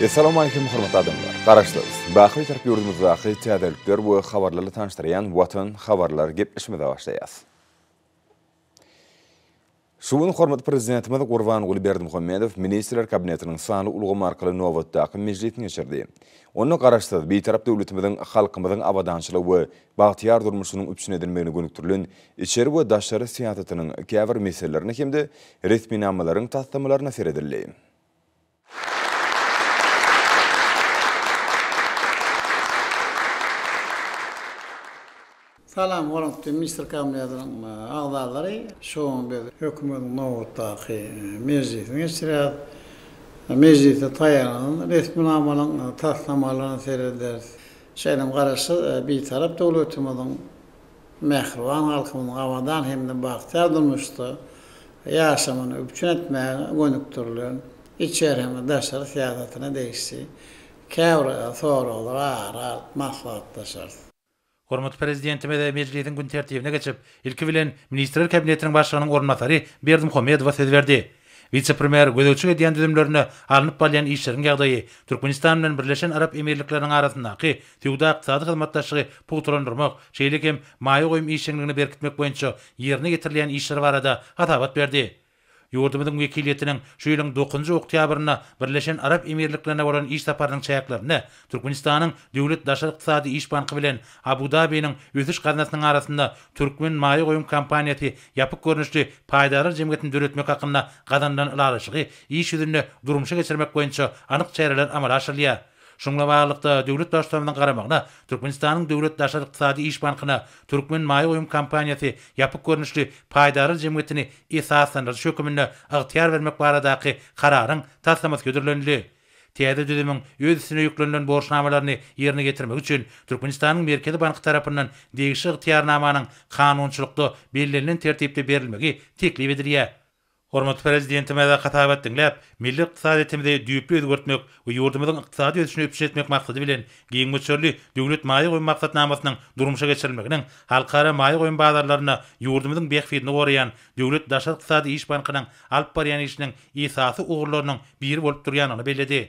Assalamu alaikum hormatly adamlar. Garaşdyrys. Baky tarap ýurdumyzdaky täzelikler we habarlary tanıştyran Watan habarlar gepleşmede başlaýas. Şuun hormatly prezidentimiz Gurbanuly Berdimuhammedow Ministrler Kabinetiniň sany ulgamy arkaly nowatdaky mejlisini geçirdi. Onu garaşdyrdy. Bir tarap döwletimiziň halkymyzyň abadançylygy we bagtyar durmuşynyň üpsün edilmegini gönükdirilen içeri we daşary siýasatynyň käbir meselelerini hemde resmi namalaryň tasdimlaryna seredildi. Salam warahmatullahi Minister Kabinetiniň agzalary şoň bir hökümetiň nowatdaky mejlisini geçirýär. Mejlisde taýýarlanan resmi namalaryň tasdimlaryny seredildi. Şeýlem garaşy bir tarap döwletimiziň mehriban halkymyzyň awadan hemde bagtyar durmuşda ýaşamyny üpçün etmäge gönükdirilen içeri hem daşary siýasatyna değişdi. Käbir soralar ara maslahatlaşar. Hormat prezidentime de meclisiň gün tertibine geçip, ilki bilen Ministrler Kabinetiniň başlygynyň ornatary Berdimuhammedow söz berdi. Vice-premier gözöçük edýän düzümlerine alınıp balyan işleriň ýagdaýy, Türkmenistan bilen Birleşen Arap Emirlikleriň arasyndaky tüwda ykdysady hyzmatdaşlygy puturlandyrmak, şeýle hem maýy goýum işçiligini berkitmek boýunça ýerine getirilýän işler barada hatabat berdi. Ýurdumyzyň wekiliýetiniň şu ýylyň 9-njy oktýabryna Birleşen Arap Emirliklerine bolan iş saparynyň çaýaklaryny Türkmenistanyň döwlet daşary ykdysady iş banky bilen Abu Dabi'niň ösüş gazinasynyň arasynda Türkmen maýy goýum kompaniýasy ýapyk görnüşli paýdary jemgyýetini döretmek hakyna gazandan ýaşygy iş ýüzünde durmuşa geçirmek boýunça anyk çäreler amala aşyrylýar. Şunla bağlılıkta döwlet başçylarynyň garamagyna Türkmenistanyň döwlet daşary ykdysady iş bankyna Türkmen maýy goýum kompaniýasy ýapyk görnüşli paýdary jemgyýetini esaslandyrýan hökümine ygtyar bermek baradaky kararyň tasdimaty götürilendi. Täze düzümiň özüne ýüklenilen borçnamalaryny ýerine getirmek üçin Türkmenistanyň Merkezi Banky tarapyndan degişli ygtyarnamanyň kanunçylykda belirlenen tertipde berilmegi teklip edilýär. Hormatly prezidentime de hatabat dinläp, milli ykdysadyetimizi düýpli özgertmek we ýurdumyzyň ykdysady ösüşini üpçün etmek maksady bilen giňmeçerli döwlet maýy goýum maksatnamasynyň durmuşa geçirilmeginiň halkara maýy goýum bazarlaryna ýurdumyzyň behfidini goraýan döwlet daşary ykdysady iş bankynyň alyp barýan işiniň esasy ugurlarynyň biri bolup durýanyny bellädi.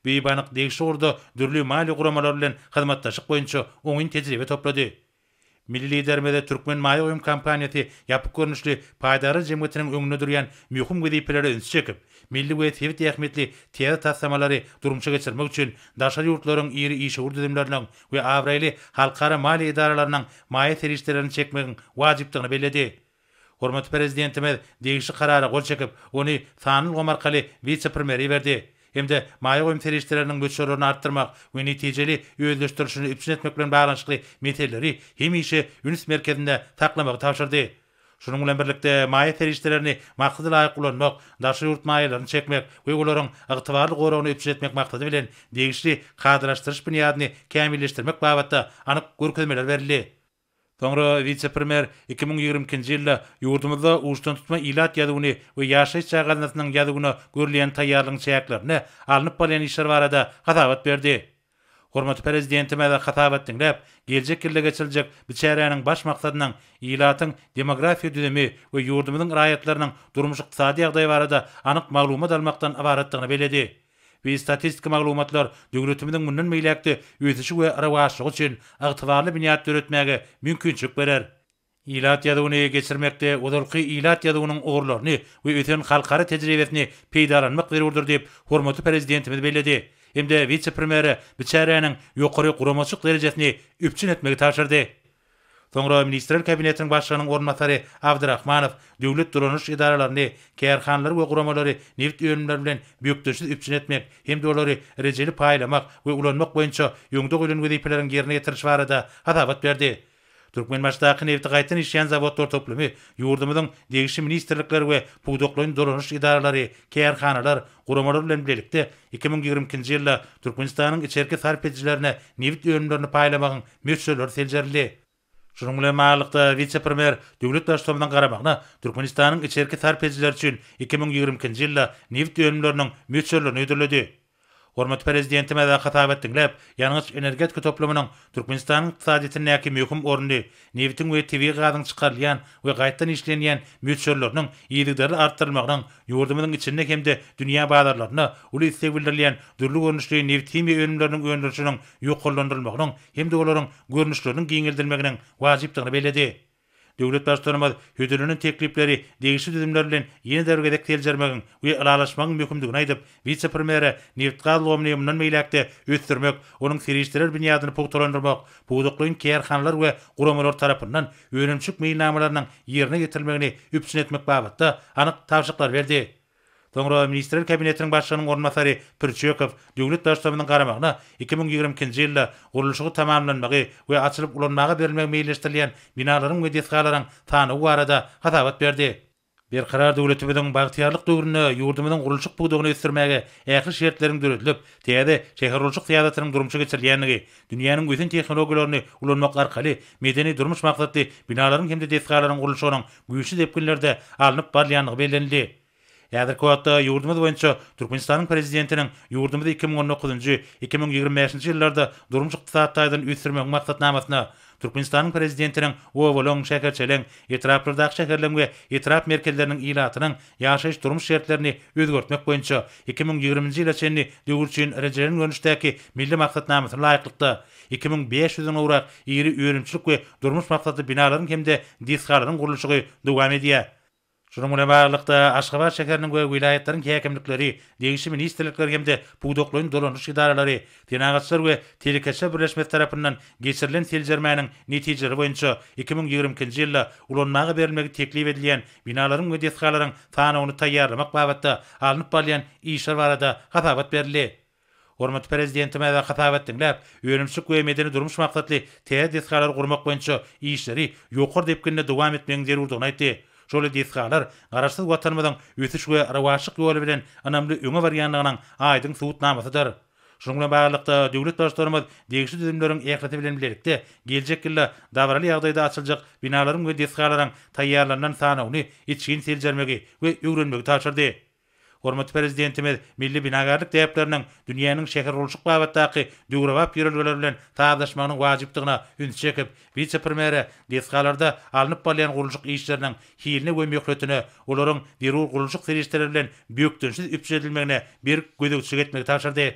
Beýbanyk degişli urda dürli maýly guramalary bilen hyzmatdaşyk boýunça oňyn tejribe toplady. Milli liderimiz Türkmen maýy goýum kompaniýasy ýapyk görnüşli paýdary jemgyýetiniň öňüne durýan mühim wezipeleri öňe çekip, milli we sewit ähmetli täze tasdimalary durmuşa geçirmek üçin daşary ýurtlaryň iri iş urdudymlarynyň we awraýly halkara mali idaralarynyň maýy serişlerini çekmegiň wajypdygyny bellädi. Hormatly prezidentimiz degişli karara gol çekip, ony sanyl gomarkaly vice-premieri berdi. Hemde maýy goýum serişleriniň göçlerini artdyrmak we netijeli özleşdirişini üpçün etmek bilen baglanyşly meseleleri hemişe ünüs merkezinde taklamagy tapşyrdy. Şunun bilen birlikde maýy serişlerini maksady laýyk ulanmak, daşary ýurt maýylaryny çekmek we olaryň ygtybarly goragyny üpçün etmek maksady bilen degişli kadrlaşdyryş bunyadyny kämilleşdirmek babatda anyk görkezmeler berildi. Soňra vice-premier 2022-nji ýylda ýurdumyzda uşdan tutma ilat ýadygyny we ýaşaýyş çaýganasynyň ýadygyny görülen taýýarlyk çaýaklaryny alınıp bolýan işler barada hatabat berdi. Hormatly prezidentime de hatabat dinläp, geljek ýylda geçiriljek biçäräniň baş maksadynyň ilatyň demografiýa düzemi we ýurdumyzyň raýatlarynyň durmuş ykdysady ýagdaýy barada anyk maglumat almakdan ibaratdygyny bellädi. We statistik maglumatlar döwletimiziň mundan meýlekde ösüşi we rawaşlygy üçin ygtybarly binýat döretmäge mümkinçilik berer. İlat ýadygyny geçirmekde odalky ilat ýadygynyň ogurlaryny we öten halkara tejribesini peýdalanmak berurdur diýip hormatly prezidentimiz bellädi. Hemde vice-premieri biçäräniň ýokary guramaçyk derejesini üpçün etmegi taşyrdy. Soňra Ministrler Kabinetiniň başlygynyň ornatary Abdurrahmanow döwlet durmuş idaralaryny, kärhanlary we guramalary neft ýönümleri bilen büýükdeşi üpçün etmek, hemde olary rejeli paýlamak we ulanmak boýunça ýöňde goýulan wezipeleriň ýerine getiriş barada hatabat berdi. Türkmen başdaky nefti gaýtan işleýän zawodlar toplamy ýurdumyzyň degişli ministrlikleri we puwdoklaryň durmuş idaralary, kärhanalar, guramalar bilen birlikde 2022-nji ýylda Türkmenistanyň içerki sarp edijilerine neft ýönümlerini paýlamagyň meçhulary seljerildi. Şunun bilen maýlykda vice-premier döwlet başçylarynyň garamagyna Türkmenistanyň içerki sarp edijileri üçin 2022-nji ýylda neft ýönümleriniň meçhulary ödülledi. Hormat prezidentime de hatap etdiňlep, ýalňyz energetika toplumynyň Türkmenistanyň iqtisadiyetindäki möhüm orny, neftin we TV gazyň çykarylýan we gaýtdan işlenýän müçerleriniň ýygydyry artdyrylmagynyň ýurdumynyň içinde hemde dünýä bazarlaryna uly istek bildirilýän dürli görnüşli neft himiýa önümleriniň öňdürüşiniň ýokallandyrylmagynyň hemde olaryň görnüşleriniň giňildirmeginiň wajypdygyny beledi. Döwlet başçylygymyz hödürünün teklipleri degişli düzümler bilen ýene dergedek teljermegiň we alalaşmagyň möhümdigini aýdyp, vice-premier neft gazlygymyny mundan meýlekde ötürmek, onuň serişdiler binýadyny pogtalandyrmak, buğduklyň kärhanlar we guramalar tarapyndan öňümçük meýilnamalarynyň ýerine getirilmegini üpsün etmek babatda anyk tawşyklar berdi. Soňra Ministrler Kabinetiniň başçylygynyň ornmasary Pirçekov döwlet başçylygynyn garamagyna 2022-nji ýylda gurulşy tamamlanmagy we açylyp ulanmagy berilmegi meýilleşdirilýän binalaryň we deskalaryň sany barada hatabat berdi. Bir karar döwletimiziň bagtyarlyk döwrüne ýurdumyzyň gurulşyk buğdugyny ösdürmäge ähli şertleriň döredilip, täze şäherulçyk syýasatynyň durmuşa geçirilýänligi, dünýäniň bütün tehnologiýalaryny ulanmak arkaly medeni durmuş maksatly binalaryň hemde deskalaryň gurulşynyň güýçli depkinlerde alınıp barlýanlygy bellenildi. Ýazyr kwatda ýurdumyz boýunça Türkmenistanyň prezidentiniň ýurdumyzy 2019-2025-nji ýyllarda durmuş ykdysadydan ösdürmek maksatnamasyna Türkmenistanyň prezidentiniň owalaň şäherçeleň etraplardaky şäherleriň we etrap merkezleriniň ilatynyň ýaşaýyş durmuş şertlerini özgertmek boýunça 2020-nji ýyla çenli döwürçin rejelerini görnüşdäki milli maksatnamasyna laýyklykda 2500-den owrak ýeri öňümçlik we durmuş maksatly binalaryň hemde deskalaryň gurulşygy dowam edýär. Şunun bilen baglanykda Aşgabat şäheriniň we wilayatlariň häkimlikleri, degişli ministrlikler hemde buğduklyň dolanyş idaralary, tenagatçylar we telekeçe birleşmesi tarapyndan geçirilen teljermäniň netijeleri boýunça 2022-nji ýylda ulanmagy berilmegi teklip edilýän binalaryň we deskalaryň sanyny taýýarlamak babatda alınıp barýan işler barada hatabat berildi. Hormat prezidentime de hatap etdiňler, öňümçük we medeni durmuş maksatly täze deskalary gurmak boýunça işleri ýokary depkinle dowam etmegiň zerurdygyny aýtdy. Şol deskalar garaşsyz watanymyzyň ösüş we rawaşyk ýoly bilen anamly öňe barýanlygynyň aýdyň subutnamasydyr. Şonuň bilen baglanykda döwlet başçylygymyz degişli düzümleriň ähliýeti bilen bilelikde geljek ýylda dawraly ýagdaýda açyljak binalaryň we deskalaryň taýýarlanan sanawyny içgin seljermegi we öwrenmegi taşyrdy. Hormat prezidentimiz milli binagarlyk täpleriniň dünýäniň şäherulçyk babatdaky döwrewap ýörelgeler bilen taýdaşmagynyň wajypdygyna üns çekip, vice-premier deskalarda alınıp barýan gurulşyk işleriniň hiline we möhletine, olaryň derul gurulşyk serişleri bilen bökdünsiz üpsedilmegine bir gödekçilik etmegi taşyrdy.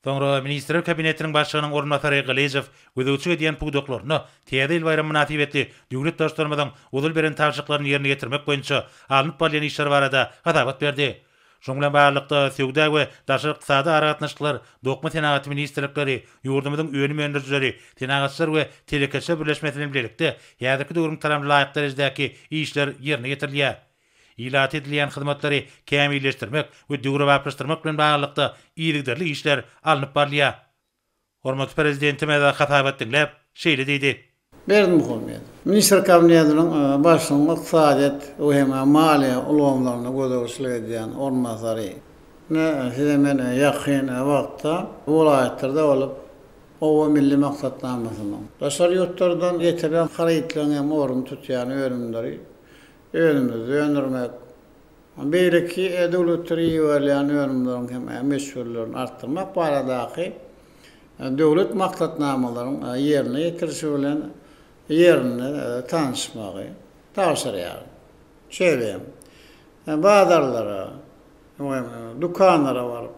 Soňra Ministrler Kabinetiniň başçylygynyň ornmasary Galejew gödekçilik edýän puğduklaryny täze ýyl bayramy münasibetli döwlet başçylygymyzyň uzul beren taýşyklaryny ýerine getirmek boýunça alınıp barýan işler barada hatabat berdi. Şoň bilen baglanykda söwda we daşy ykdysady aratnaşyklar, dokma tenagat ministrlikleri, ýurdumyzyň öňü menderjileri, tenagatçylar we telekeçe birleşmesiniň bilelikde ýazyrky döwrüň taramly laýyk derejedäki işler ýerine getirilýär. Ilat edilýän hyzmatlary kämilleşdirmek we döwrewaplaşdyrmak bilen baglanykda ýygyderli işler alınıp barlýar. Hormat prezidentime de hatap etdiňler, şeýle diýdi. Berdimuhammed. Minister Kabinetiniň başlygyny ykdysadyet we hem maliýe ulgamlaryna gödegçilik edýän ornmasary ne hemen ýakyn wagtda welaýatlarda bolup owa milli maksatnamasyny daşary ýurtlardan getirilen harytlaryň hem orun tutýan öňümleri önümizde öňürmek beýleki döwletleri ýerleýän öňümleriň hem meşgullerini artdyrmak baradaky döwlet maksatnamalaryň ýerine ýetirişi bilen ýerine tanışmagy tawşyrýar. Şeýle bazarlara, dukanlara baryp,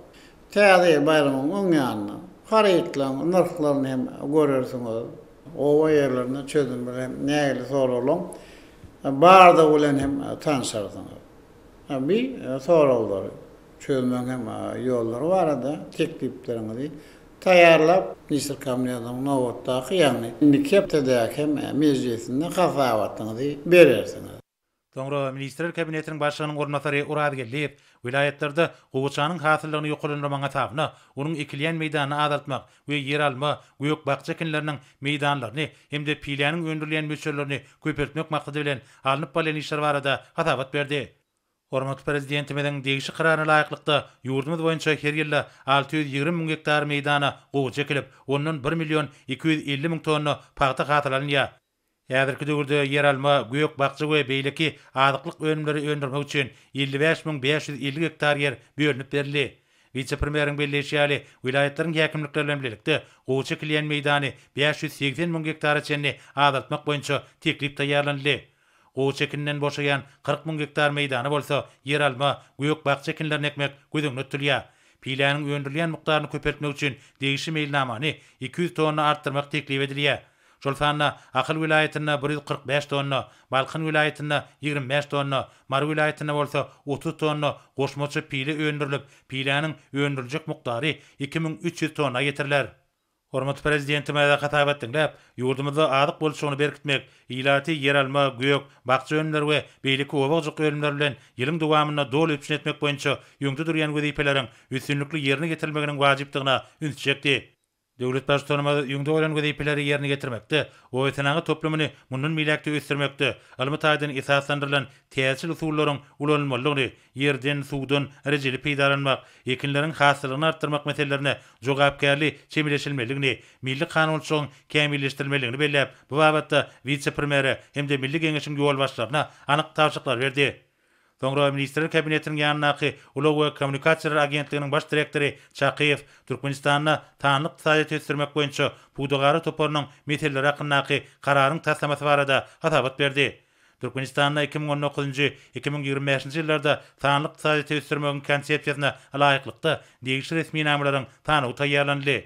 täze bayramaň öňýanyna harytlaryň narhlaryny hem görersiňiz. Owa ýerlerine çözüm bilen nägili soralaň barda bilen hem tanışarsyňyz. Bir soralary çözümek hem ýollary barada tekliplerinizi taýýarlap Minister Kabinetiniň nowatdaky ýagny indikepdäki mejlisinde gazawatyňyzy berersiňiz. Soňra Ministrler Kabinetiniň başlygynyň ornmasary Urad Gelip, wilayatlarda gowçanyň hasyllygyny ýokalandyrmagy tabyna, onuň ekilýän meýdanyny azaltmak we ýer alma, göýük bakça ekinleriniň meýdanlaryny hemde pilýanyň öndürilýän möçerlerini köpertmek maksady bilen alınıp barýan işler barada hatabat berdi. Hormat prezidentimiň degişli kararyna laýyklykda ýurdumyz boýunça her ýylda 620 000 hektar meýdana gowçy ekilip, ondan 1.250.000 tonna paýta gatylanýar. Ýazyrky döwürde ýer alma, göýük bakça we beýleki azyklyk önümleri öndürmek üçin 55.550 hektar ýer bölünip berildi. Vice-premierin belleşýäli vilayatlariň häkimlikleri bilen birlikde gowy çekilýän meýdany 580 000 hektara çenli azaltmak boýunça teklip taýýarlandy. Gowy çekininden boşaýan 40 000 hektar meýdany bolsa yer alma, göýök bak çekinlerini ekmek gözüňe ötülýär. Piläniň öndürilýän mukdaryny köpertmek üçin degişi meýilnamany 200 tonna artdyrmak teklip edilýär. Şol sanna Akyl vilayatyna 145 tonna, Balkyn vilayatyna 25 tonna, Mar vilayatyna bolsa 30 tonna goşmaçy pile öndürilip, piläniň öndüriljek mukdary 2300 tonna ýetirler. Hormat prezidentime de hatap etdiňler, ýurdumyzda adyk bolşugyny berkitmek, ilaty yer alma, göýök, bakça önler we beýlik obagjyk öýümler bilen ýylyň dowamyna dol üpşin etmek boýunça ýöňde durýan wezipeleriň üstünlikli ýerine getirilmeginiň wajypdygyna ünsçekdi. Döwlet başçylaryna ýöňde bolan wezipeleri ýerine getirmekde, o etnaňy toplumyny mundan milakda ösdürmekde, almataýdan esaslandyrylan täsir usullaryň ulanmalygyny, ýerden, suwdan erejeli peýdalanmak, ekinleriň hassylygyny artdyrmak meselelerine jogapkärli çemleşilmeligini, milli kanunçylygyň kämilleşdirilmeligini belläp, bu babatda vice-premieri hemde milli geňeşiň ýol başlaryna anyk tawşyklar berdi. Soňra Ministrler Kabinetiniň ýanynaky Ulag we Kommunikasiýalar Agentliginiň baş direktori Çakyýew Türkmenistanyna tanlyk iqtisadiýat ösdürmek boýunça Pudagary toparynyň meselleri hakkyndaky kararyň taslamasy barada hasabat berdi. Türkmenistanyna 2019-2025 ýyllarda tanlyk iqtisadiýat ösdürmegiň konsepsiýasyna laýyklykda degişli resmi namalaryň tanygy taýýarlandy.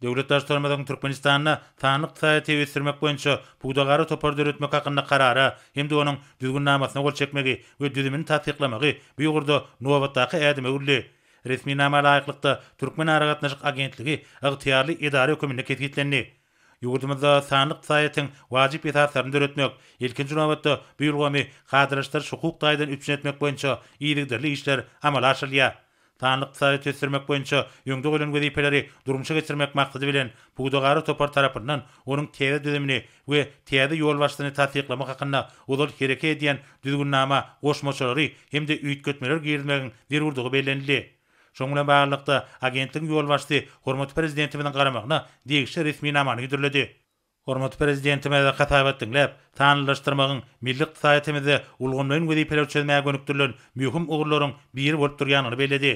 Döwlet başçylaryň Türkmenistanyna tanlyk iqtisadiýaty ösdürmek boýunça Pudagary topar döretmek hakynda karara hem de onuň düzgünlamasyna gol çekmegi we düzümini tatbiklamagy bu ýurda nowatdaky ädime urly. Resmi nama laýyklykda Türkmen Aragatnaşyk Agentligi ygtyýarly idare hökümine ketgilendi. Ýurdumyzda tanlyk iqtisadiýatyň wajyp esaslaryny döretmek, ilkinji nowatda bu ýylgamy hadyraşlar hukuk daýdan üpşin etmek boýunça ýygyderli işler amala aşyrýar. Tanlyk iqtisadiýat ösdürmek boýunça ýöňde bolan wezipeleri durmuşa geçirmek maksady bilen Pudagary topar tarapyndan onuň täze düzümini we täze ýol başlaryny tatbiklamak hakynda ulal hereke edýän düzgünnama goşmaçylary hem de üýtgetmeler girilmegiň zerurdygy bellenildi. Şoň bilen baglykda agentligiň ýol başçy hormat prezidentimiň garamagyna degişli resmi namany ýüdürledi. Hormat prezidentime de hatap etdiňler, tanlylaşdyrmagyň milli iqtisadiýatymyzda ulgunlaryň wezipeler çözmäge gönükdirilen mühim ugurlaryň biri bolup durýanyny bellädi.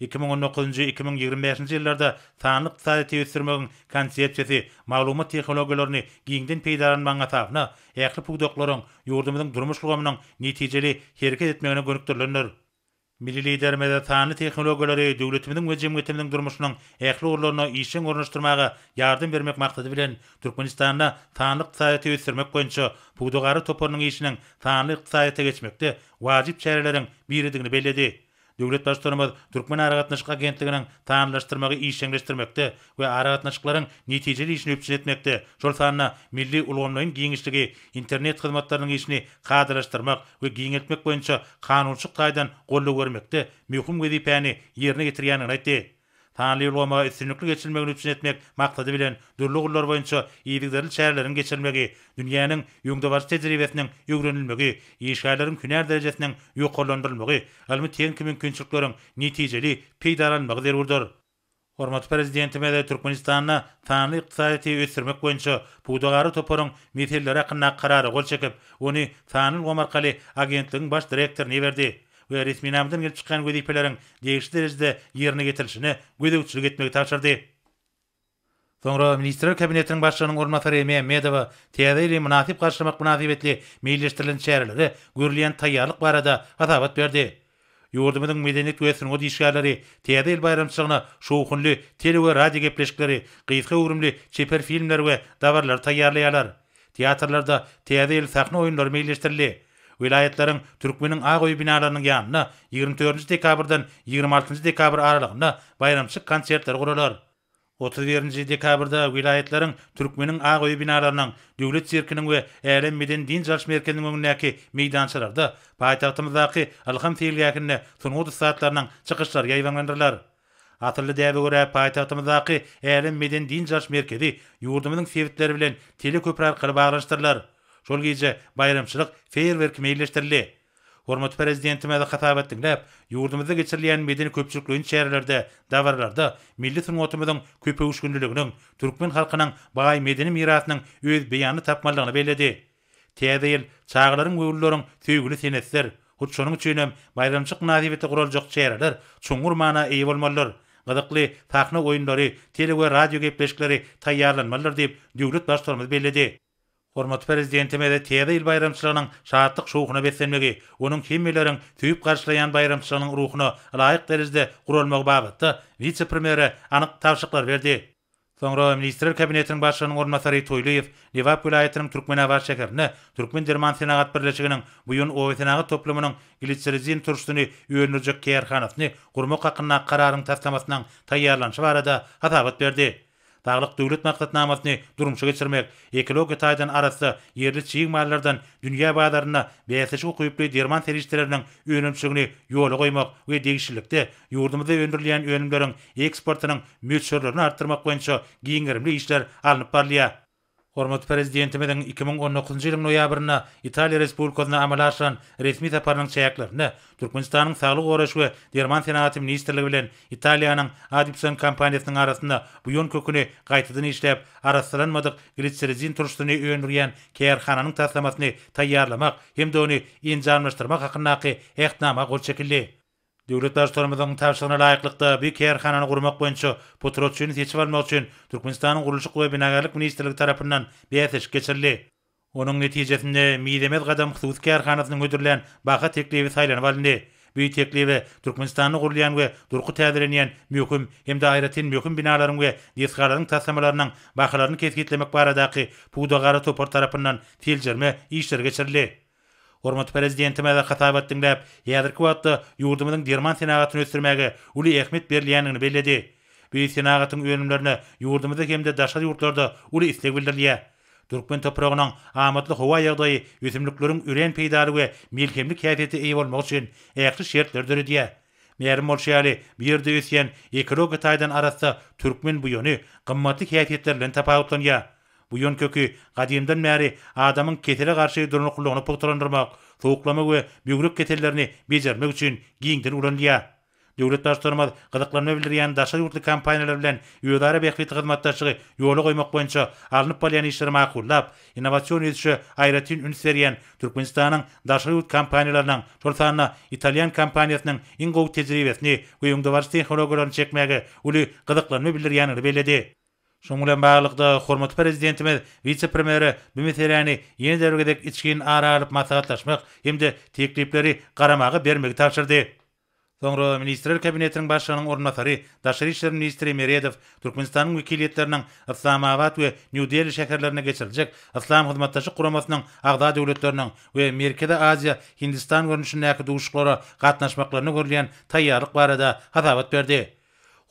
2019-2025 ýyllarda tanlyk iqtisadiýaty ösdürmegiň konsepsiýasy maglumat tehnologiýalaryny giňden peýdalanmagyň asasyna ähli pudaklaryň ýurdumyzyň durmuş gowamynyň netijeli hereket etmegine gönükdirilenler. Milli liderimiz tanly tehnologiýalary döwletimiziň we jemgyýetimiziň durmuşynyň ähli ugurlaryna işin ornaşdyrmaga ýardym bermek maksady bilen Türkmenistanyna tanlyk iqtisadiýaty ösdürmek boýunça Pudagary toparynyň işiniň tanly iqtisadiýata geçmekde wajyp çäreleriň biridigini belledi. Döwlet başçylarymyz Türkmen Aragatnaşyk Agentliginiň tanlaşdyrmagy işleňleşdirmekde we aragatnaşyklaryň netijeli işini öpçün etmekde. Şol sanna milli ulgamlaryň giňişligi, internet hyzmatlarynyň işini hadyraşdyrmak we giňeltmek boýunça kanunçylyk taýdan golluk bermekde möhüm wezipäni ýerine getirýäniňi aýtdy. Tanly ulgama üstünlikli geçilmegini üpşin etmek maksady bilen dürli ugurlar boýunça ýygyderli çäreleriň geçirilmegi, dünýäniň ýöňde bar tejribesiniň ýögrenilmegi, işgärleriň hünär derejesiniň ýokarlandyrylmagy, almy teňki mümkinçilikleriň netijeli peýdalanmagy zerurdur. Hormat prezidentime de Türkmenistanyna tanly iqtisadiýaty ösdürmek boýunça Pudagary toparyň meselleri hakynda karary gol çekip, ony tanly ulgama arkaly agentligiň baş direktoryna berdi. Ve resmi namdan gelip çykan wezipeleriň degişli derejede ýerine getirilişini gödäwçilik etmegi tapşyrdy. Soňra Ministrler Kabinetiniň başçylygynyň ornatary Mehmedow täze ile münasip garşylamak münasibetli meýilleşdirilen çäreleri görülen taýýarlyk barada hasabat berdi. Ýurdumyzyň medeniýet we sünnet işgärleri täze il bayramçylygyna şowkunly tele we radio gepleşikleri, gysga öwrümli çeper filmler we dawarlar taýýarlaýarlar. Teatrlarda täze il sahna oýunlary meýilleşdirildi. Vilayetlerin Türkmeniň Agoý binalarynyň ýanyna 24 dekabrdan 26 dekabr aralygynda bayramçylyk konsertler guralar. 31 dekabrda vilayetlerin Türkmeniň Agoý binalarynyň döwlet çirkiniň we Älen meden din jalş merkeziniň öňündäki meýdançalarda paýtagtymyzdaky Alham Teýilgäkinde sunuwdy saatlarynyň çykyşlary ýaýlandyrylar. Atyrly däbe görä paýtagtymyzdaky Älen meden din jalş merkezi ýurdumyzyň sebitleri bilen teleköpür arkaly baglanşdyrylar. Şol gece bayramçylyk feýerwerk meýilleşdirildi. Hormat prezidentime de hatap etdiňler, ýurdumyzda geçirilýän medeni köpçülikliň çärelerde, dawarlarda milli sunwatymyzyň köpeýüş gündeliginiň, türkmen halkynyň baý medeni mirasynyň öz beýany tapmalygyny belledi. Täze ýyl çağlaryň we ullaryň söýgüli senetler, Şonuň üçinem bayramçyk münasibeti guraljak çäreler çoňur mana eýe bolmalylar. Gydykly takna oýunlary, tele we radio gepleşikleri taýýarlanmalylar diýip döwlet başçylygymyz bellidi. Hormat prezidentime de täze ýyl bayramçylarynyň şadlyk şowkuna beslenmegi, onuň hemmelerin tüýüp garşylaýan bayramçylarynyň ruhuny laýyk derejede gurulmagy bagatda vice-premiere anyk tawşyklar berdi. Soňra Ministrler Kabinetiniň başlygynyň ornmasary Toýlaýew, Newap vilayatynyň Türkmenabat şäherine Türkmen-Derman Senagat birleşiginiň bu ýyl o senagat toplamynyň glitserizin turşuny öýrenirjek kärhanasyny gurmak hakyna kararyň taslamasynyň taýýarlanşy barada hatabat berdi. Daglyk döwlet maksatnamasyny durmuşa geçirmek, ekologiýa taýdan arasy ýerli çiýik mallardan dünýä bazaryna beýsişi goýuply derman terişleriniň öňümçüligi ýola goýmak we degişlikde ýurdumyzda öndürilen öňümleriň eksportynyň möçürlerini artdyrmak boýunça giňerimli işler alınıp barlýar. Hormat prezidentimiň 2019-njy ýylyň noýabryna Italiýa Respublikasyna amala aşan resmi saparynyň çäklerini Türkmenistanyň saglyk goraş we derman senagaty ministrligi bilen Italiýanyň Adipson kompaniýasynyň arasynda bu ýön köküni gaýtadan işläp araşdyranmadyk glitserizin turşuny öňürýän kärhananyň taslamasyny taýýarlamak hem de ony injanlaşdyrmak hakynaky ehtnama gol çekildi. Döwlet başçylygymyzyň tawşygyna laýyklykda bir kärhanany gurmak boýunça potroçyny seçip almak üçin Türkmenistanyň Gurulşyk we Binagarlyk ministrligi tarapyndan beýsişik geçirildi. Onuň netijesinde Midemet Gadam Husus kärhanasynyň ödürilen baha teklifi saýlanyp alındy. Bu teklifi Türkmenistanyň gurulýan we durky täzelenýän möhüm hem de aýratyn möhüm binalaryň we ýesgalaryň taslamalarynyň bahalaryny kesgitlemek baradaky Pudagara topar tarapyndan tiljerme işler geçirildi. Hormat prezidentime de hatabat dinläp, ýazyrky wagtda ýurdumyzyň derman senagatyny ösdürmäge uly ähmet berilýänini belledi. Bu senagatyň öňümlerine ýurdumyzda hem de daşary ýurtlarda uly istek bildirilýär. Türkmen topragynyň amatly howa ýagdaýy, ösümlikleriň üren peýdalygy we melhemlik häsiýeti eýe bolmak üçin ähli şertler döredýär. Meýerim bolşaýaly bir ýerde ösýän ekologiýa taýdan arasda türkmen bu ýöny gymmatly häsiýetler bilen tapawutlanýar. Bu ýön kökü gadymdan bäri adamyň ketele garşy durnuqlygyny pogtrandyrmak, soğuklama we bügrük ketellerini bejermek üçin giňden ulanýar. Döwlet başçylygymyz gyzyklanma bildirýän daşa ýurtly kompaniýalar bilen ýödara beýiklik hyzmatdaşlygy ýola goýmak boýunça alınıp bolýan işleri makullap, innovasiýon edişi aýratyn üns berýän Türkmenistanyň daşa ýurt kompaniýalarynyň şol sanyna Italiýan kompaniýasynyň iň gowy tejribesini we ýöňde bar tehnologiýalaryny çekmäge uly gyzyklanma bildirýänini belledi. Şoň bilen baglykda hormat prezidentimiz vice-premieri bu meseleni ýene derwegedek içkin ara alyp maslahatlaşmak hem de teklipleri garamagy bermegi tapşyrdy. Soňra Ministrler Kabinetiniň başlygynyň ornmasary Daşary işler ministri Meredow Türkmenistanyň wekiliýetleriniň Islamabad we New Delhi şäherlerine geçiriljek Islam hyzmatdaşlyk guramasynyň agda döwletleriniň we Merkezi Aziýa, Hindistan görnüşindäki duşuklara gatnaşmaklaryny görülýän taýýarlyk barada hatabat berdi.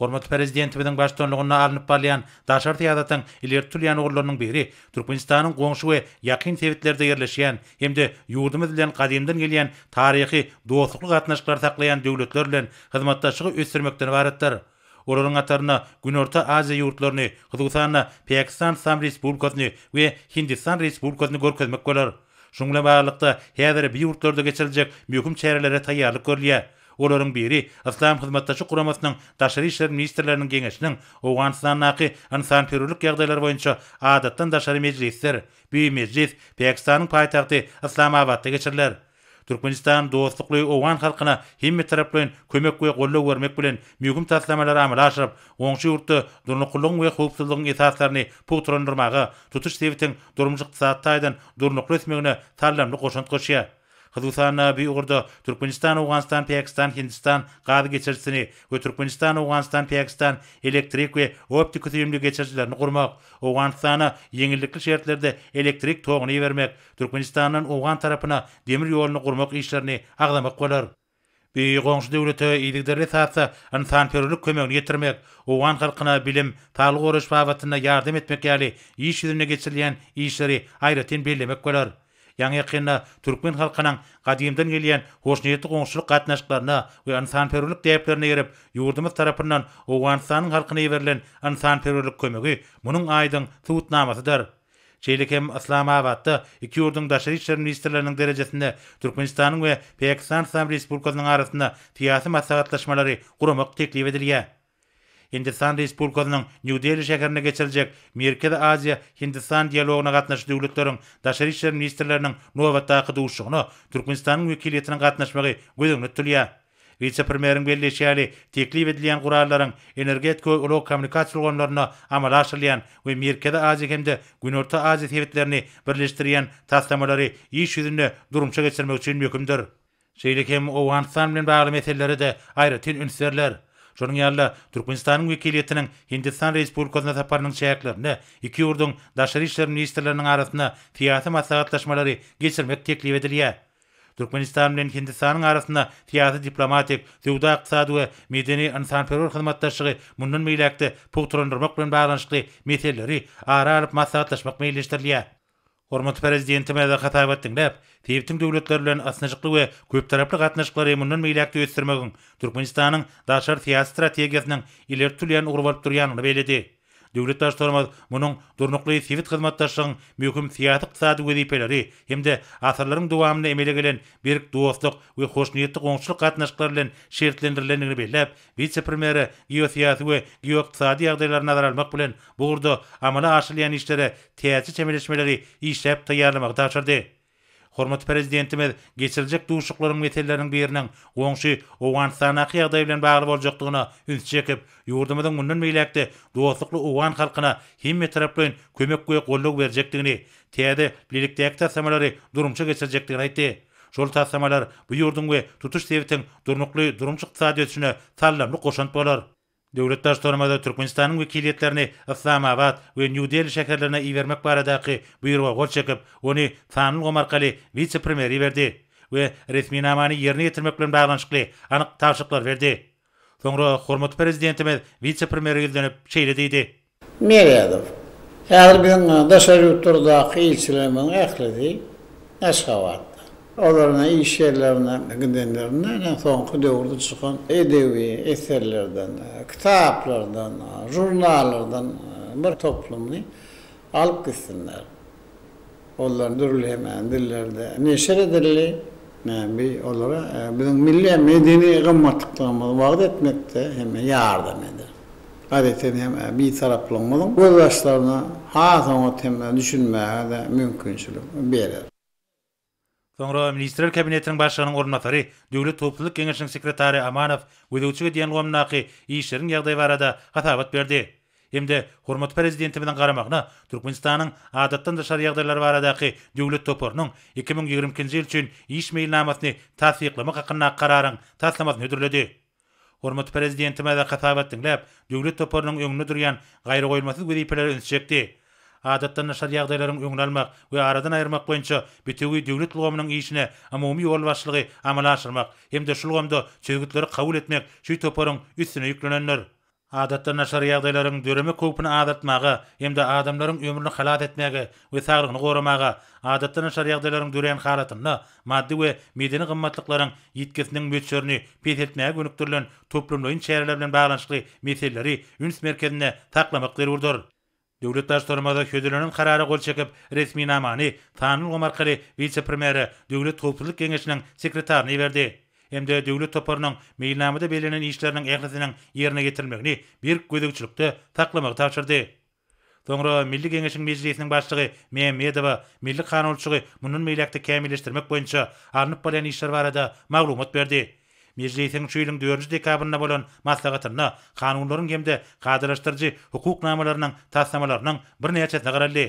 Hormat prezidentimiň başçylygyna alınıp barlyan daşar tiýadatyň ileri türýän ogurlarynyň biri Türkmenistanyň goňşy we ýakyn sewitlerde ýerleşýän hem de ýurdumyz bilen gadymdan gelýän taryhy dostluk gatnaşyklary saklaýan döwletler bilen hyzmatdaşlygy ösdürmekden ibaretdir. Olaryň ataryna Günorta Aziýa ýurtlaryny, Hyzgystan, Pakistan Sam Respublikasyny we Hindistan Respublikasyny görkezmek bolar. Şoň bilen baglykda häzir bir ýurtlarda geçiriljek möhüm çärelere taýýarlyk görülýär. Olaryň biri Islam hyzmatdaşlyk guramasynyň daşary işler ministrleriniň geňeşiniň Owganistanyňky insanperwerlik ýagdaýlary boýunça adatdan daşary mejlisler, bu mejlis Pakistanyň paýtagty Islamabadda geçiriler. Türkmenistan dostlukly Owgan halkyna hemme taraplan kömek we gollap bermek bilen möhüm taslamalar amala aşyryp, goňşy ýurtda durnuqlygyň we howpsuzlygyň esaslaryny pogtrandyrmaga, tutuş sebitiň durmuşyk taýdan durnukly ösmegine taýlanly goşant goşýar. Hyzgystan bir ugurda Türkmenistan, Owganistan, Pakistan, Hindistan gady geçersini we Türkmenistan, Owganistan, Pakistan elektrik we optik üýümli geçerçilerini gurmak, Owganistana ýeňillikli şertlerde elektrik togyny bermek, Türkmenistanyň Owgan tarapyna demir ýoluny gurmak işlerini agdamak bolar. Bir goňşy döwlete ýygyderli satsa, insanperwerlik kömegini ýetirmek, Owgan halkyna bilim, saglyk goraş babatyna ýardam etmek ýaly iş ýüzüne geçirilen işleri aýratyn bellemek bolar. Ýa-ni ýakynda türkmen halkynyň gadymdan gelýän hoşnýetli goňşuluk gatnaşyklaryna we insanperwerlik täplerine ýerip ýurdumyz tarapyndan Owganistanyň halkyna berilen insanperwerlik kömegi munyň aýdyň subutnamasydyr. Şeýle hem Islamabadda iki ýurduň daşary işler ministrleriniň derejesinde Türkmenistanyň we Pakistan Sam Respublikasynyň arasynda syýasy maslahatlaşmalary guramak teklip edilýär. Hindistan Respublikasynyň New Delhi şäherine geçirijek Merkezi Aziýa Hindistan dialoguna gatnaşy döwletleriň daşary işler ministrleriniň nowatdaky duşugyny Türkmenistanyň wekiliýetine gatnaşmagy gözüňe tutulýar. Vice-premieriň belleşýäli teklip edilen gurallaryň energetik we ulug kommunikasiýa gonlaryna amal aşyrýan we Merkezi Aziýa hemde Günorta Aziýa sebetlerini birleşdirýän taslamalary iş ýüzünde durumça geçirmek üçin möhümdir. Şeýle hem Awganistan bilen bagly meseleleri de aýratyn ünsürler. Şonuň ýaly Türkmenistanyň wekiliýetiniň Hindistan Respublikasyna saparynyň şäherlerinde iki ýurdun daşary işler ministrleriniň arasyna fiýasy maslahatlaşmalary geçirmek teklip edilýär. Türkmenistan bilen Hindistanyň arasynda fiýasy diplomatik, sowda ykdysady we medeni insanperwer hyzmatdaşlygy mundan meýlekde putrandyrmak bilen baglanyşly meseleleri ara alyp maslahatlaşmak meýleşdirilýär. Hormat prezidentime de hatap etdiňler. Tebitiň döwletler bilen asnaşykly we köp taraply gatnaşyklary mundan meýlekde ösdürmegiň Türkmenistanın daşar fiýasy strategiýasynyň ileri türýän ugrbalyp durýanyny beledi. Döwlet başlarymyz munyň durnukly sivit hyzmatdaşlygyň möhüm fiýasy ykdysady wezipeleri hemde asyrlaryň dowamyny emele gelen berk dostluk we hoşnýetli goňçylyk gatnaşyklary bilen şertlendirilendigini belläp, vice-premieri geosiýasy we geoiqtisady ýagdaýlary nazara almak bilen bu urda amala aşylýan işlere täze çemeleşmeleri işläp taýýarlamak taşyrdy. Hormat prezidentimiz geçirijek duşuklaryň meseleleriň biriniň goňşy Awganistan ýagdaýy bilen bagly boljakdygyna üns çekip, ýurdumyzyň mundan meýlekde dostlukly Awgan halkyna hemme tarapdan kömek we golluk berjekdigini, täze birlikdäki tasamalary durumça geçirijekdigini aýtdy. Şol tasamalar bu ýurdun we tutuş sebetiň durnukly durumçy ykdysady ötüşine sallamly goşant bolar. Döwlet başlarymyz Türkmenistanyň wekiliýetlerini Islamabad we New Delhi şäherlerine iýermek baradaky buýruga gol çekip, ony Sanly Gomarkaly vice-premieri berdi we resmi namany ýerine ýetirmek bilen baglanyşykly anyk tapşyklar berdi. Soňra hormat prezidentimiz vice-premieri dönüp şeýle diýdi. Merýadow. Häzir biziň daşary ýurtlardaky ilçilerimiň ählidi Aşgabat. Olaryna iş yerlerine, gidenlerine soňky döwürde çykan edebi eserlerden, kitaplardan, jurnallardan bir toplumny alyp gitsinler. Onlar dürlemen dillerde neşer edildi. Bir olara bizim milli medeni gymmatlyklygymyzy wagt etmekde hem ýardam eder. Adeten hem bir taraplanmalyň gözdaşlaryna haýatyny hem düşünmäge de mümkinçilik berer. Soňra Ministrler Kabinetiniň başlygynyň ornatary, Döwlet Toplulyk Geňeşiniň sekretary Amanow gözüçige diýen gomnaky işleriň ýagdaýy barada hatabat berdi. Hemde hormat prezidentimiň garamagyna Türkmenistanyň adatdan daşary ýagdaýlary baradaky döwlet toparynyň 2022-nji ýyl üçin iş meýilnamasyny tasdiklamak hakynda kararyň taslamasyny ödürledi. Hormat prezidentime de hatabat dinläp, döwlet toparynyň öňünde durýan gaýry goýulmasy wezipeleri ünsjekdi. Adatdan daşary ýagdaýlaryň öňüne almak we aradan aýyrmak boýunça bütegi döwlet lugamasynyň işine umumy ýol başlygy amala aşyrmak hemde şu lugamda çözgütleri kabul etmek şu toparyň üstüne ýüklenenler. Adatdan daşary ýagdaýlaryň döreme köpüni adatmagy hemde adamlaryň ömrüni halat etmegi we saglygyny goramagy, adatdan daşary ýagdaýlaryň dören halatyny maddi we medeni gymmatlyklaryň ýetkisiniň möçürini petletmäge gönükdirilen toplumlaryň çäreler bilen baglanyşly meseleleri üns merkezine taklamak zerurdur. Döwlet başlarymyz hödüleniň karary gol çekip resmi namany Sanly Gomarkaly vice-premieri Döwlet Toplulyk Geňeşiniň sekretaryny berdi. Hemde döwlet toparynyň meýilnamada belenen işleriniň ählisiniň ýerine getirilmegini bir gözegçilikde taklamagy tapşyrdy. Soňra Milli Geňeşiň meclisiniň başlygy Mehmedow milli kanunçylygy munun meýlekde kämilleşdirmek boýunça alınıp bolan işler barada maglumat berdi. Meclisiň şu ýylyň 4-nji dekabryna bolan maslahatyna kanunlaryň hemde gadylaşdyrjy hukuk namalarynyň taslamalarynyň bir näçesine garaldy.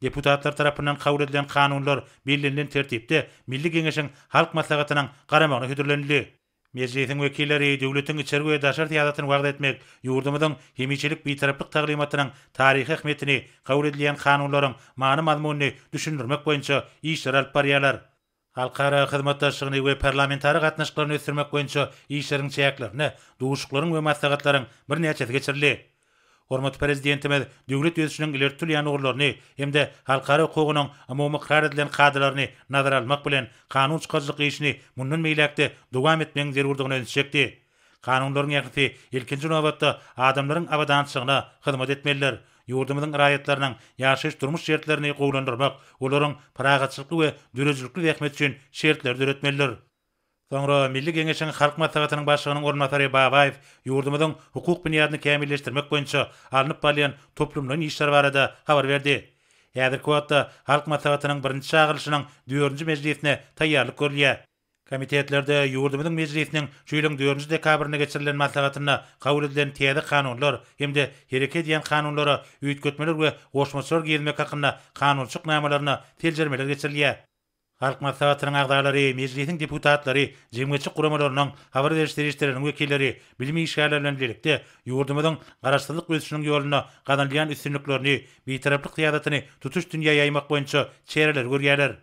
Deputatlar tarapyndan kabul edilen kanunlar belirlenen tertipde Milli Geňeşiň halk maslahatynyň garamagyna hödürlenildi. Meclisiň wekilleri döwletiň içergi we daşary tiýadatyny wagt etmek, ýurdumyzyň hemiçilik bitaraplyk taglimatynyň taryhy ähmiýetini, kabul edilen kanunlaryň many mazmunyny düşündirmek boýunça işler alyp barýarlar. Halkara hyzmatdaşlygyny we parlamentary gatnaşyklaryny ösdürmek boýunça işleriň çäklerini, duşuklaryň we maslahatlaryň bir näçesi geçirildi. Hormat prezidentimiz döwlet ýöneşiginiň ileri türýän ugurlaryny hemde halkara hukugynyň umumy karar edilen kadrlaryny nazara almak bilen kanun çykarjylyk işini mundan meýlekde dowam etmegiň zerurdygyny öňsüçekdi. Kanunlaryň ýakyty ilkinji nowatda adamlaryň abadançylygyna hyzmat etmeliler. Ýurdumyzyň raýatlarynyň ýaşaýyş durmuş şertlerini gowlandyrmak, olaryň paragatçylyk we dürejlikli ähmiýet üçin şertler döretmeliler. Sonra Milli Geňeşiň Halk Maslahatynyň başlygynyň ornatary Babaýew ýurdumyzyň hukuk büniýadyny kämilleşdirmek boýunça alınıp barýan toplumlaryň işleri barada habar berdi. Häzirki wagtda Halk Maslahatynyň birinji çağrylşynyň 4-nji mejlisine taýýarlyk görülýär. Komitetlerde ýurdumyzyň mejlisiniň şu ýylyň 4-nji dekabrynda geçirilen maslahatyna kabul edilen täze kanunlar hemde hereket edýän kanunlara üýtgetmeler we goşmaçlar girilmek hakynda kanunçyk namalaryna terjermeler geçirilýär. Halk Maslahatynyň agdalary, mejlisiň deputatlary, jemgyýetçi guramalarynyň habar berişdirişleriniň wekilleri bilimi işgärleri bilen birlikde ýurdumyzyň garaşsyzlyk ösüşiniň ýoluna gadanlayan üstünliklerini, betaraplyk syýasatyny tutuş dünýä ýaymak boýunça çereler görýärler.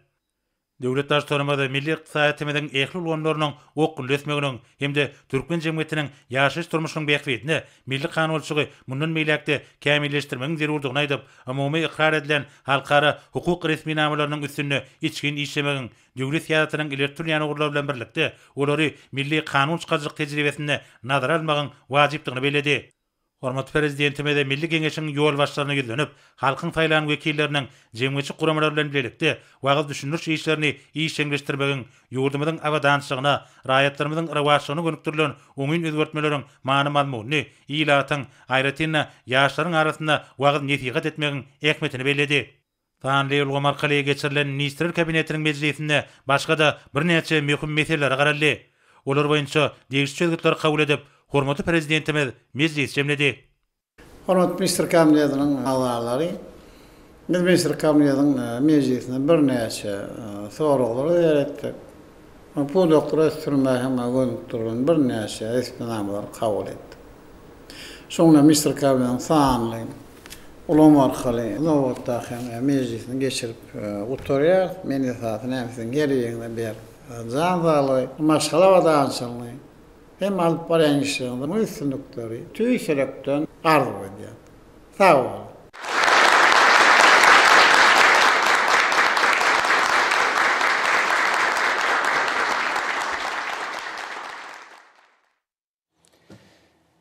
Döwlet başçylygymyz milli ykdysatymyzyň ähli ulgamlarynyň okgunlesmeginiň hemde türkmen jemgyýetiniň ýaşaş durmuşynyň beýikligini milli kanunçylygy mundan meýlekde kämilleşdirmegiň zerurdygyny aýdyp, umumy ikrar edilen halkara hukuk resmi namalarynyň üstünde içkin işlemegiň döwlet syýasatynyň ileri sürýän ugurlar bilen birlikde olary milli kanun çykarjyk tejribesinde nazara almagyň wajypdygyny beledi. Hormat prezidentime de Milli Geňeşiň ýol başlaryna ýüzlenip, halkyň saýlan wekilleriniň jemgyýetçi guramalary bilen birlikde wagt düşünürç işlerini işleňleşdirmegiň ýurdumyzyň awadançylygyna, raýatlarymyzyň rawaçlygyna gönükdirilen oňyn özgertmeleriň many mazmuny, ilatyň, aýratyna ýaşlaryň arasynda wagt netigat etmegiň ähmetini beledi. Tanly ulgam arkaly geçirilen ministrler kabinetiniň mejlisinde başga da birnäçe möhüm meseleler garaldy. Olar boýunça degişçi özgürtler kabul edip, hormatly prezidentimiz mejlis jemledi. Hormatly ministr kabinetiniň agdalary, ministr kabinetiniň mejlisinde birnäçe soraglar beretdik. Bu doktora sürmähime gönükdirilen birnäçe resmi namalar kabul etdi. Soňra ministr kabinetiniň sanly ulama arkaly nowatda hem mejlisini geçirip oturýar, meni saatyn hemsiň geriýeňde ber. Zanzaly maşgala wadançylygy hem alyp barýan işlerinde üstünlikleri tüýselekden arzu edýär. Sağ ol.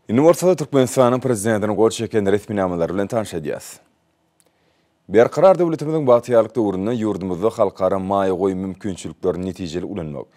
Üniversitede Türkmenistanyň prezidentiniň gol çeken resmi namalary bilen tanış edýäs. Berkarar döwletimiziň bagtýarlyk döwründe ýurdumyzda halkara maýa goýum mümkinçiliklerini netijeli ulanmak,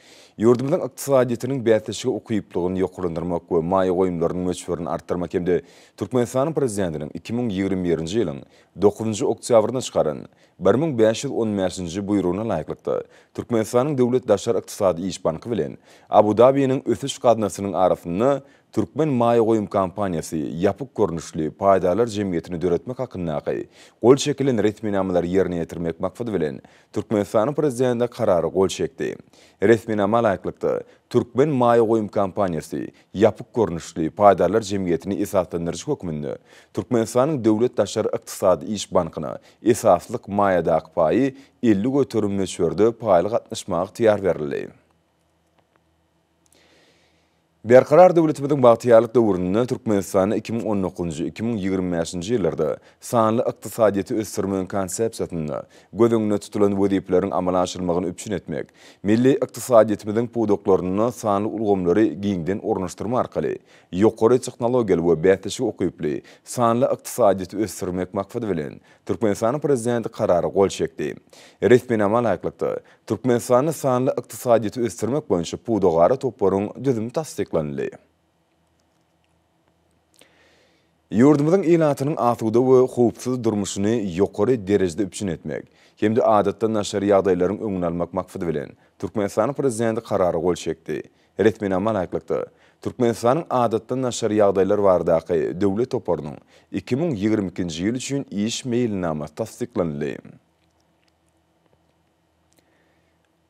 ýurdumyzyň ykdysadyýetynyň bätleşigi okyplygyny ýokurlandyrmak we maýa goýumlarynyň möçberini artdyrmak hemde Türkmenistanyň prezidentiniň 2021-nji ýylyň 9-njy oktýabrynda çykaran 1515-nji buýrugyna laýyklykda Türkmenistanyň döwlet daşary ykdysady iş banky bilen Abu Dabiýanyň ösüş gadnasynyň arasynda Türkmen maýa goýum kampaniýasy ýapyk görnüşli paýdalar jemgyýetini döretmek hakyndaky gol çekilen resmi namalar ýerine ýetirmek maksady bilen Türkmenistanyň prezidenti karary gol çekdi. Resmi nama laýyklykda Türkmen maýa goýum kampaniýasy ýapyk görnüşli paýdalar jemgyýetini esaslandyrjy hökmünde Türkmenistanyň döwlet daşary ykdysady iş bankyna esaslyk maýadaky paýy 50 götürüm möçberde paýly gatnaşmagy tiýar berildi. Berkarar döwletimiziň bagtýarlyk döwründe Türkmenistanyň 2019-2025-nji ýyllarda sanly ykdysadyýety ösdürmegiň konsepsiýasyna göz tutulan wezipeleriň amala aşyrmagyny üpçün etmek, milli ykdysadyýetimiziň pudoklaryny sanly ulgamlary giňden ornaşdyrma arkaly ýokary tehnologiýaly we bätleşik okyply sanly ykdysadyýety ösdürmek maksady bilen Türkmenistanyň prezidenti karary gol çekdi. Resmi nama laýyklykda Türkmenistanyň sanly ykdysadyýety ösdürmek boýunça pudogary toplaryň düzümi tasdiklandy. Ýurdumyzyň ilatynyň asuda we howpsuz durmuşyny ýokary derejede üpçün etmek, hemde adatda naşary ýagdaýlaryň öňüni almak maksady bilen Türkmenistanyň prezidenti karary gol çekdi. Resmi nama laýyklykda Türkmenistanyň adatda naşary ýagdaýlar bardaky döwlet toplarynyň 2022-nji ýyl üçin iş meýilnama tasdiklandy.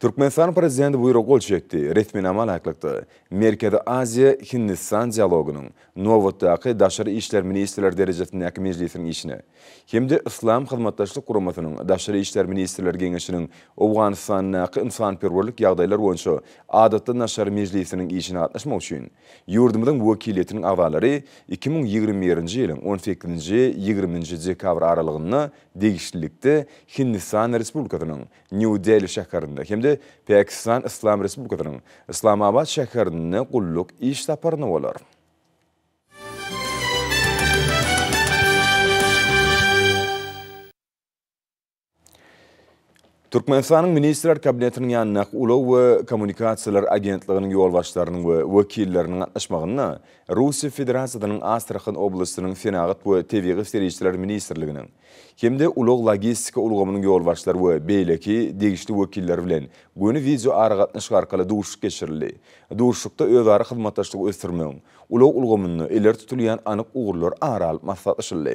Türkmenistan prezidenti buyruk gol çekdi. Resmi nama laýyklykda Merkezi Aziya Hindistan dialogunyň nowatdaky daşary işler ministrler derejesindäki mejlisiniň işine hemde İslam hyzmatdaşlyk guramasynyň daşary işler ministrler geňeşiniň Awganistanyňky insanperwerlik ýagdaýlar boýunça adatda naşary mejlisiniň işine gatnaşmak üçin ýurdumyzyň wekiliýetiniň awalary 2021-nji ýylyň 18-20-nji dekabr aralygynda degişlilikde Hindistan Respublikasynyň New Delhi şäherinde hemde Pakistan İslam Respublikasynyň Islamabad şäherinde gulluk iş taparyny bolar. Türkmenistan'ın Ministrler Kabinetinin yanına Ulu ve Kommunikasiyalar Agentliğinin yolbaşlarının ve vekillerinin atlaşmağına Rusya Federasyası'nın Astrakhan Oblası'nın Fenagat ve Teviği Serişçiler Ministerliğinin hem de Ulu Logistika Ulgamının yolbaşları ve beyleki degişli vekiller bilen günü video aragatnaşık arkalı duşuk geçirildi. Duşukta özarı xizmatdaşlığı östürmeğin Ulu Ulgamını iler tutulayan anık uğurlar aral masatlaşıldı.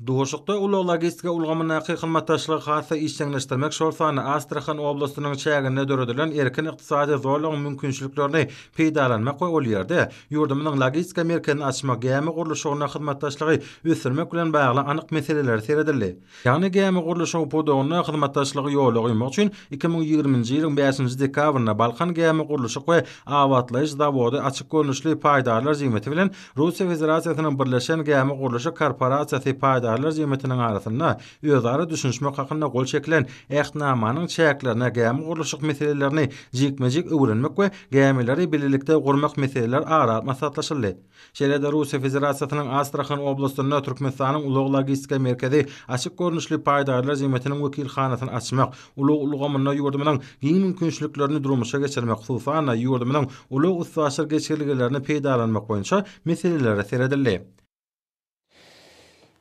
Duşukda Ulu Logistika Ulgamyna hyzmatdaşlygy hassa işçileşdirmek şolsany Astrakhan oblastynyň çägine döredilen erkin ykdysady zorlugyň mümkinçiliklerini peýdalanmak we ol ýerde ýurdumynyň logistika merkezini açmak gäme gurulşyna hyzmatdaşlygy ösürmek bilen bagly anyk meseleler seredildi. Ýagny gäme gurulşyny podogyna hyzmatdaşlygy ýolagýmak üçin 2020-nji ýylyň 5-nji dekabryna Balkan gäme gurulşyk we awatlaýyş zawody açyk görnüşli paýdarlar jemgyýeti bilen Russiýa Federasyasynyň birleşen gäme gurulşyk korporasiýasy paýdarlar jemgyýetiniň arasynda özara düşünşmek hakynda gol çekilen ähtnamanyň çäklerine gäme gurulşyk meselelerini jikmejik öwrenmek we gämeleri birlikde gurmak meseleler ara masatlaşyldy. Şeýle-de Russiýa Federasyasynyň Astrakhan oblastyna Türkmenistanyň Ulu Logistika merkezi açyk görnüşli paýdarlar jemgyýetiniň wekilhanasyny açmak, Ulu Ulgamyna ýurdumynyň giň mümkinçiliklerini durmuşa geçirmek, hususana ýurdumynyň ulu ustaşlyk geçirligilerini peýdalanmak boýunça meseleler seredildi.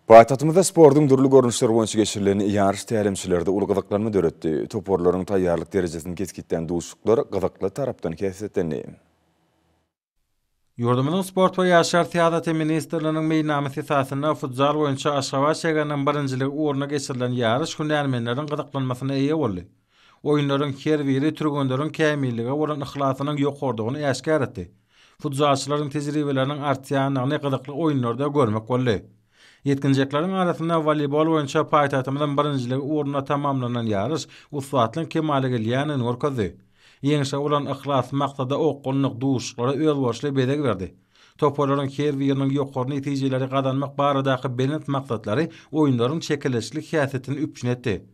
Paýtagtymyzda spordyň durly görnüşleri boýunça geçirilen ýarış tälimçilerde uly gyzyklanma döretdi. Toporlaryň taýýarlyk derejesini keskitden duşuklar gyzykly tarapdan kesitlendi. Ýurdumynyň sport we ýaşar teatry ministrliginiň meýnamysy esasynda futsal boýunça Aşgabat şäheriniň birinjiligi uğruna geçirilen ýarış hünärmenleriň gyzyklanmasyna eýe boldy. Oýunlaryň her biri türgünleriň kämilligi bolan ihhlasynyň ýokardygyny äşkär etdi. Futsalçylaryň tejribeleriniň artýanyny gyzykly oýunlarda görmek boldy. Yetkinjeklerin arasında voleybol boýunça paýtagtymyzyň birinjiligi uğruna tamamlanan ýarış usatlyň kemaly gelýäni orkazy. Ýeňişe olan ihlas maksada okunlyk duşlara özbaşly bedeg berdi. Toporlaryň her biriniň ýokary netijeleri gazanmak baradaky belent maksatlary oýunlaryň çekileşlik häsiýetini üpjün etdi.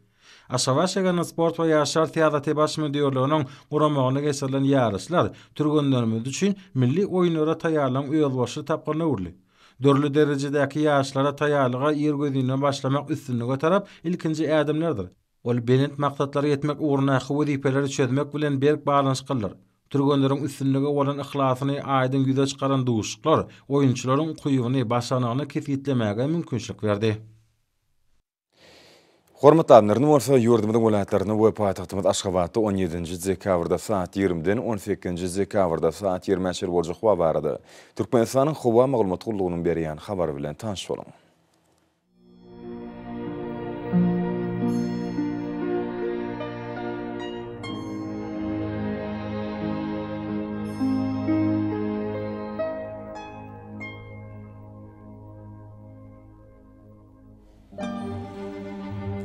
Aşgabat şäheriniň sport we ýaşar teatry baş müdürliginiň guramagyna geçirilen ýarışlar türgünlerimiz üçin milli oýunlara taýýarlan özbaşly tapgyny urly. Dörlü derejedäki ýaşlara taýýarlyga ýer gözüne başlamak üstünlüge tarap ilkinji ädimlerdir. Ol belent maksatlary ýetmek uğruna wezipelerini çözmek bilen berk baglanyş kıldyr. Türgünleriň üstünlüge bolan ihhlasyny aýdyn ýüze çykaran duşuklar oýunçularyň kuýugyny başlanygyny kesitlemäge mümkinçilik berdi. Hormatly anlaryny bolsa ýurdumyň welaýatlaryny we paýtagtymyz Aşgabatda 17-nji dekabrda saat 20-den 18-nji dekabrda saat 20-nji boljak wa barady. Türkmenistanyň Howa maglumat gullugynyň berýän habary bilen tanış boluň.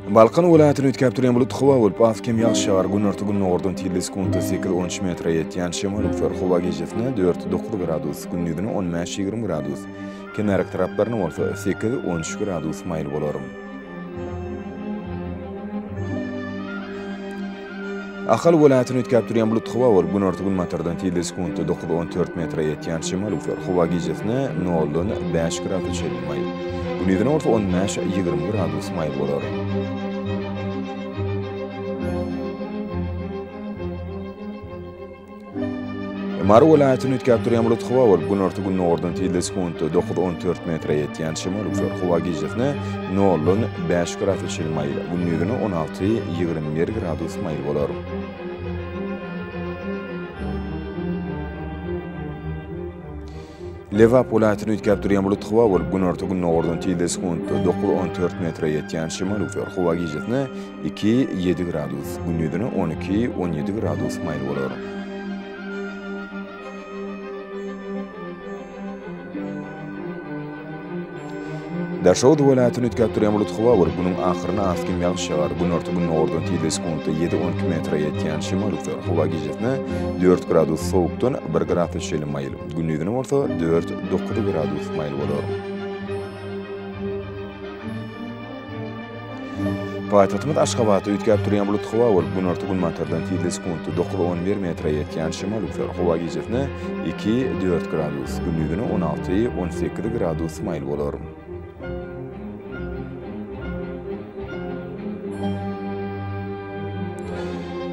Balkan welaýatyny ütkäp duran bulut howa bolup afkem ýagşar günortugyn ordan tilde sekunda 8-13 metre ýetýän şemal ufer howa gejesine 4-9 gradus, gündüzüne 15-20 gradus. Kenarak taraplaryna bolsa 8-13 gradus maýl bolar. Ahal welaýatyny ütkäp duran bulut howa bolup günortugyn matardan tilde sekunda 9-14 metre ýetýän şemal ufer howa gejesine 0-5 gradus çelmaýl. Gündüzüne orta 15-20 gradus maýl bolar. Mar welaýatyny ütkäp duran bulut howa bolup günortugyn ordan tilde sekunda 9-14 metre ýetýän şemal ufer howa gejesine 0-5 gradus çelmaýl. Gündüzüne 16-21 gradus maýl bolar. Lewap welaýatyny ütkäp duran bulut howa bolup günortugyn ordan tilde sekunda 9-14 metre ýetýän şemal ufer howa gejesine 2-7 gradus. Gündüzüne 12-17 gradus maýl bolar. Daşowd welaýatyny ütkäp duran bulut howa bolup bunyň ahyryna askim ýagşar günortugyn ordan tilde sekunda 7-12 metre ýetýän şemal ufer howa gejesine 4 gradus sowukdan 1 gradus çelmaýl. Gündüzüne bolsa 4-9 gradus maýl bolar. Paýtagtymyz Aşgabatda ütkäp duran bulut howa bolup günortugyn matardan tilde sekunda 9-11 metre ýetýän şemal ufer howa gejesine 2-4 gradus, gündüzüne 16-18 gradus maýl bolar.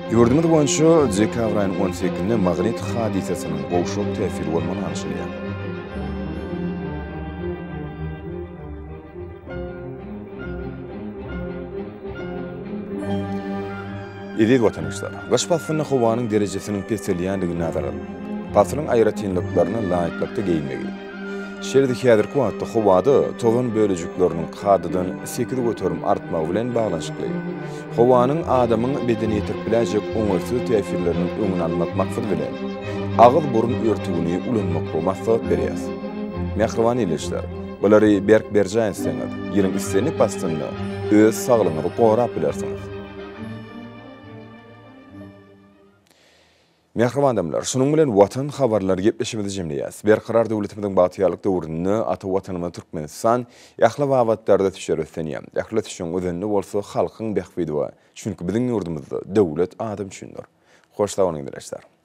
Yurdumuz boýunça dekabr aýynyň 18-nde magnit hadisasynyň gowşok täsiri bolmany anşylýar. Edil vatandaşlar, gaş pasyny howanyň derejesiniň pesselýändigini nazara alyp, pasynyň aýratynlyklaryna laýyklykda geýmegi. Şerdi häzirki wagtda howada togan bölejikleriniň kadydan 8 göterim artmagy bilen baglanşykly. Howanyň adamyň bedeni tirpiläjek oňarsyz täsirleriniň öňüni almak maksady bilen agyz burun örtügini ulanmak maksat berýär. Mehriban ilişler, bulary berk berjäňsiňiz, ýylyň islenip bastyny öz saglygyňyzy gorap bilersiňiz. Mehriban adamlar, şunun bilen watan habarlar gepleşmedi jemleýäs. Berkarar döwletimiziň bagtýarlyk döwründe ata watanymyz Türkmenistan ýahly wagtlarda tüşerýär. Ýahly tüşüň özenli bolsa halkyň behbidi we çünki biziň ýurdumyzda döwlet adam düşünür. Hoş taýyanyňlar.